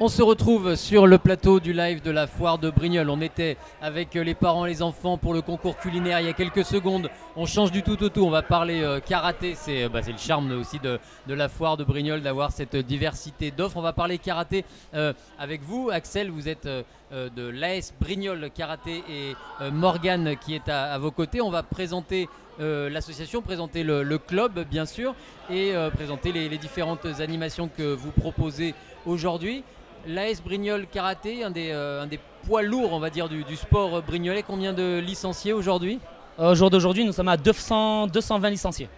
On se retrouve sur le plateau du live de la foire de Brignoles. On était avec les parents et les enfants pour le concours culinaire il y a quelques secondes. On change du tout au tout. On va parler karaté. C'est le charme aussi de la foire de Brignoles d'avoir cette diversité d'offres. On va parler karaté avec vous. Axel, vous êtes de l'AS Brignoles Karaté et Morgane qui est à vos côtés. On va présenter l'association, présenter le club bien sûr et présenter les différentes animations que vous proposez aujourd'hui. L'AS Brignoles Karaté, un des poids lourds on va dire du sport brignolais. Combien de licenciés aujourd'hui? Au jour d'aujourd'hui, nous sommes à 220 licenciés.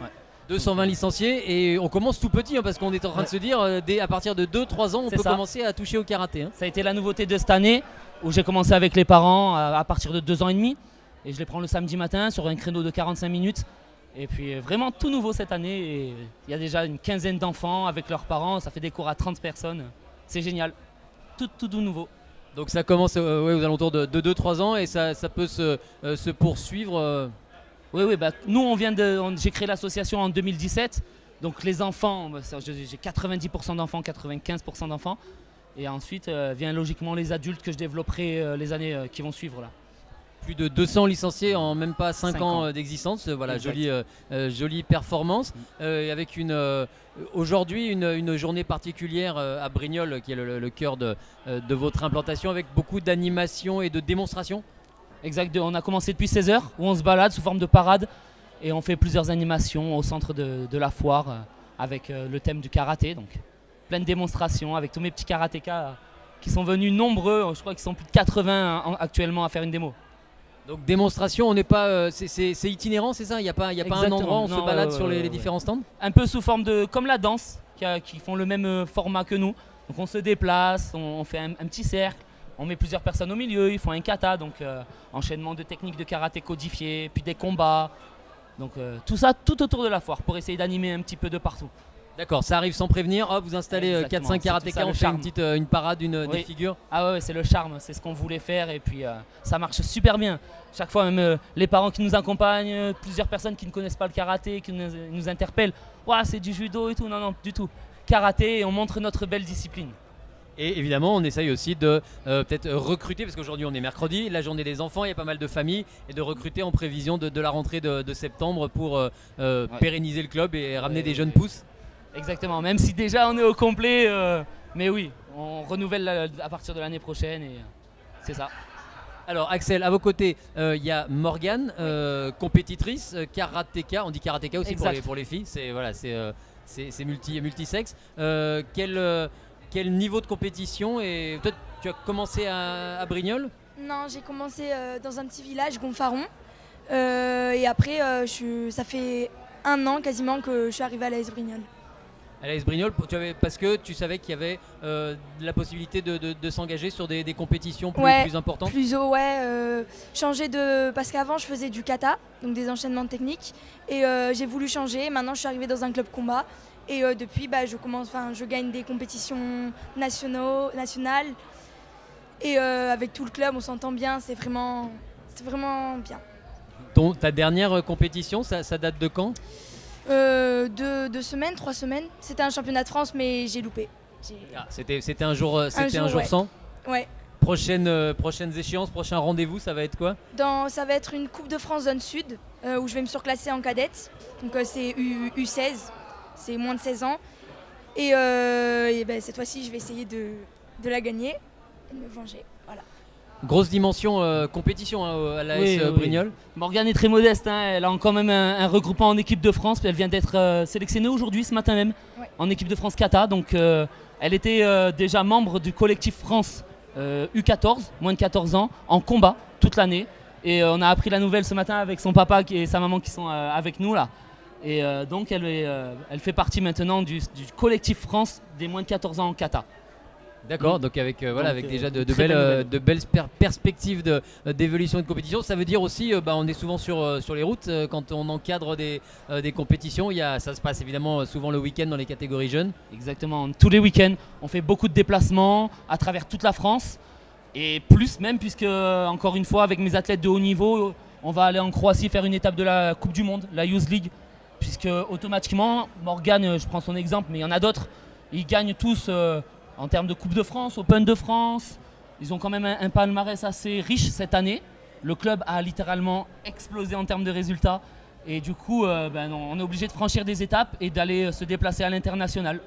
Ouais. 220 licenciés et on commence tout petit parce qu'on est en train de se dire à partir de 2-3 ans on peut commencer à toucher au karaté. Ça a été la nouveauté de cette année où j'ai commencé avec les parents à partir de 2 ans et demi et je les prends le samedi matin sur un créneau de 45 minutes. Et puis vraiment tout nouveau cette année et il y a déjà une quinzaine d'enfants avec leurs parents, ça fait des cours à 30 personnes. C'est génial, tout nouveau. Donc ça commence aux alentours de 2-3 ans et ça peut se poursuivre. Oui, nous j'ai créé l'association en 2017. Donc les enfants, j'ai 90% d'enfants, 95% d'enfants. Et ensuite vient logiquement les adultes que je développerai les années qui vont suivre là. Plus de 200 licenciés en même pas 5 ans d'existence, voilà, jolie performance. Avec aujourd'hui une journée particulière à Brignoles qui est le cœur de votre implantation avec beaucoup d'animations et de démonstrations. Exact, on a commencé depuis 16h où on se balade sous forme de parade et on fait plusieurs animations au centre de la foire avec le thème du karaté. Donc plein de démonstrations avec tous mes petits karatékas qui sont venus nombreux, je crois qu'ils sont plus de 80 actuellement à faire une démo. Donc démonstration, on n'est pas, c'est itinérant, c'est ça? Il n'y a pas un endroit où on se balade sur les différents stands? Un peu sous forme de, comme la danse, qui font le même format que nous. Donc on se déplace, on fait un petit cercle, on met plusieurs personnes au milieu, ils font un kata, donc enchaînement de techniques de karaté codifiées, puis des combats. Donc tout ça tout autour de la foire pour essayer d'animer un petit peu de partout. D'accord, ça arrive sans prévenir, hop, vous installez 4-5 karatékas, on fait une parade, des figures. Ah ouais, c'est le charme, c'est ce qu'on voulait faire et puis ça marche super bien. Chaque fois, même les parents qui nous accompagnent, plusieurs personnes qui ne connaissent pas le karaté, qui nous interpellent. Ouah, c'est du judo et tout, non, du tout. Karaté et on montre notre belle discipline. Et évidemment, on essaye aussi de peut-être recruter, parce qu'aujourd'hui on est mercredi, la journée des enfants, il y a pas mal de familles, et de recruter en prévision de la rentrée de septembre pour pérenniser le club et ramener des jeunes pousses. Exactement, même si déjà on est au complet, mais oui, on renouvelle à partir de l'année prochaine et c'est ça. Alors Axel, à vos côtés, il y a Morgane, compétitrice, karatéka, on dit karatéka aussi pour les filles, c'est multisexe. Quel niveau de compétition et toi tu as commencé à Brignoles? Non, j'ai commencé dans un petit village, Gonfaron, et après ça fait 1 an quasiment que je suis arrivée à l'AS Brignoles. À l'AS Brignoles, parce que tu savais qu'il y avait la possibilité de s'engager sur des compétitions plus importantes. Changer parce qu'avant je faisais du kata, donc des enchaînements techniques, et j'ai voulu changer. Maintenant je suis arrivée dans un club combat et depuis je gagne des compétitions nationales et avec tout le club on s'entend bien, c'est vraiment bien. Ta dernière compétition, ça date de quand? 2 semaines, 3 semaines. C'était un championnat de France, mais j'ai loupé. C'était un jour sans. Ouais. Prochaines échéances, prochain rendez-vous, ça va être quoi? Ça va être une Coupe de France zone sud, où je vais me surclasser en cadette. Donc c'est U16, c'est moins de 16 ans. Et cette fois-ci, je vais essayer de la gagner et de me venger. Voilà. Grosse dimension compétition à l'AS Brignoles. Morgane est très modeste, elle a quand même un regroupement en équipe de France. Elle vient d'être sélectionnée aujourd'hui, ce matin même, en équipe de France Kata. Donc elle était déjà membre du collectif France U14, moins de 14 ans, en combat toute l'année. Et on a appris la nouvelle ce matin avec son papa et sa maman qui sont avec nous là. Et donc elle fait partie maintenant du collectif France des moins de 14 ans en Kata. D'accord, donc avec déjà de belles perspectives d'évolution et de compétition. Ça veut dire aussi, on est souvent sur les routes quand on encadre des compétitions. Ça se passe évidemment souvent le week-end dans les catégories jeunes. Exactement, tous les week-ends, on fait beaucoup de déplacemmes à travers toute la France. Et plus même, puisque encore une fois, avec mes athlètes de haut niveau, on va aller en Croatie faire une étape de la Coupe du Monde, la Youth League. Puisque automatiquement, Morgane, je prends son exemple, mais il y en a d'autres, ils gagnent tous En termes de Coupe de France, Open de France, ils ont quand même un palmarès assez riche cette année. Le club a littéralement explosé en termes de résultats. Et du coup, on est obligé de franchir des étapes et d'aller se déplacer à l'international.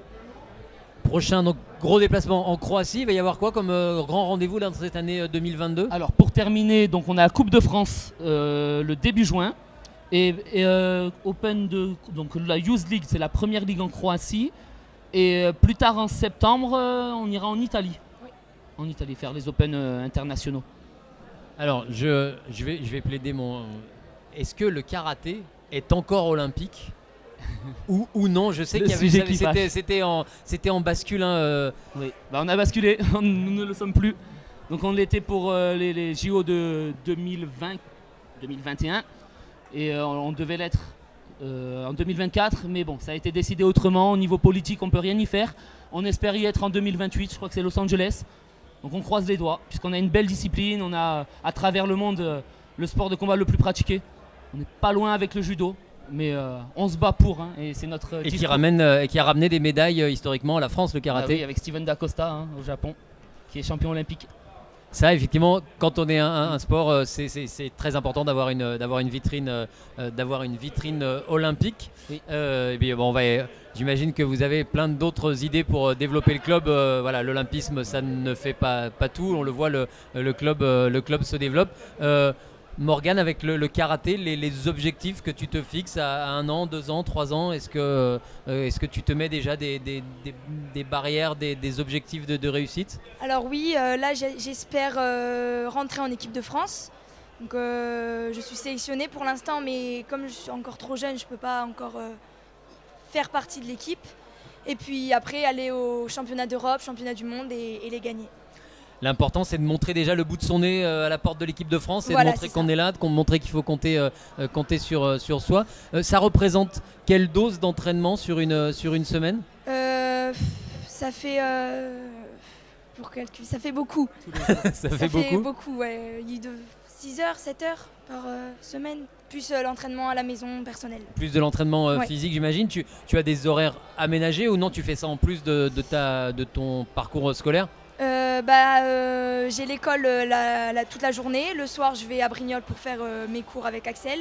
Prochain donc, gros déplacement en Croatie, il va y avoir quoi comme grand rendez-vous dans cette année 2022? Alors pour terminer, donc on a la Coupe de France le début juin. Et Open donc la Youth League, c'est la première ligue en Croatie. Et plus tard en septembre, on ira en Italie. Oui. En Italie, faire les Open internationaux. Alors, je vais plaider mon... Est-ce que le karaté est encore olympique ou non? Je sais qu'il y avait, c'était en bascule. Oui, on a basculé, nous ne le sommes plus. Donc on l'était pour les JO de 2021 et on devait l'être en 2024, mais bon, ça a été décidé autrement. Au niveau politique, on ne peut rien y faire. On espère y être en 2028, je crois que c'est Los Angeles. Donc on croise les doigts, puisqu'on a une belle discipline, on a à travers le monde le sport de combat le plus pratiqué. On n'est pas loin avec le judo, mais on se bat pour, et c'est notre et qui a ramené des médailles historiquement à la France, le karaté. Ah oui, avec Steven D'Acosta au Japon, qui est champion olympique. Ça, effectivement, quand on est un sport, c'est très important d'avoir une vitrine olympique. Oui. Et puis, bon, j'imagine que vous avez plein d'autres idées pour développer le club. Voilà, l'olympisme, ça ne fait pas tout. On le voit, le club se développe. Morgane, avec le karaté, les objectifs que tu te fixes à 1 an, 2 ans, 3 ans, est-ce que tu te mets déjà des barrières, des objectifs de réussite? Alors oui, là j'espère rentrer en équipe de France. Donc je suis sélectionnée pour l'instant, mais comme je suis encore trop jeune, je ne peux pas encore faire partie de l'équipe. Et puis après aller au championnat d'Europe, championnat du monde et les gagner. L'important, c'est de montrer déjà le bout de son nez à la porte de l'équipe de France et voilà, de montrer qu'on est là, de montrer qu'il faut compter sur soi. Ça représente quelle dose d'entraînement sur une semaine? Ça fait ça fait beaucoup. Ça fait beaucoup, ouais. 6 heures, 7 heures par semaine, plus l'entraînement à la maison personnel. Plus de l'entraînement ouais. Physique, j'imagine. Tu as des horaires aménagés ou non? Tu fais ça en plus de ton parcours scolaire? J'ai l'école toute la journée. Le soir, je vais à Brignoles pour faire mes cours avec Axel.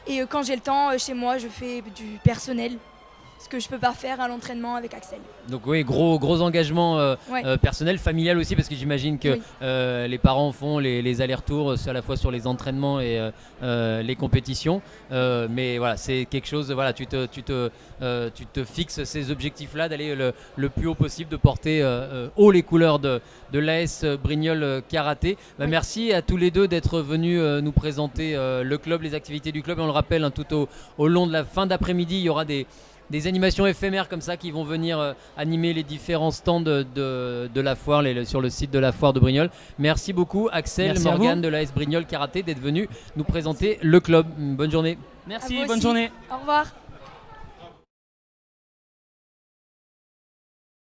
Et quand j'ai le temps, chez moi, je fais du personnel. Ce que je peux pas faire à l'entraînement avec Axel. Donc oui, gros engagement ouais. Personnel, familial aussi, parce que j'imagine que oui. Les parents font les allers-retours à la fois sur les entraînements et les compétitions. Mais voilà, c'est quelque chose, voilà, tu te fixes ces objectifs-là d'aller le plus haut possible, de porter haut les couleurs de l'AS Brignoles Karaté. Oui. Merci à tous les deux d'être venus nous présenter le club, les activités du club. Et on le rappelle, tout au long de la fin d'après-midi, il y aura des animations éphémères comme ça qui vont venir animer les différents stands de la foire sur le site de la foire de Brignoles. Merci beaucoup Axel, Morgane de l'AS Brignoles Karaté d'être venu nous présenter le club. Bonne journée. Merci, bonne journée. Au revoir.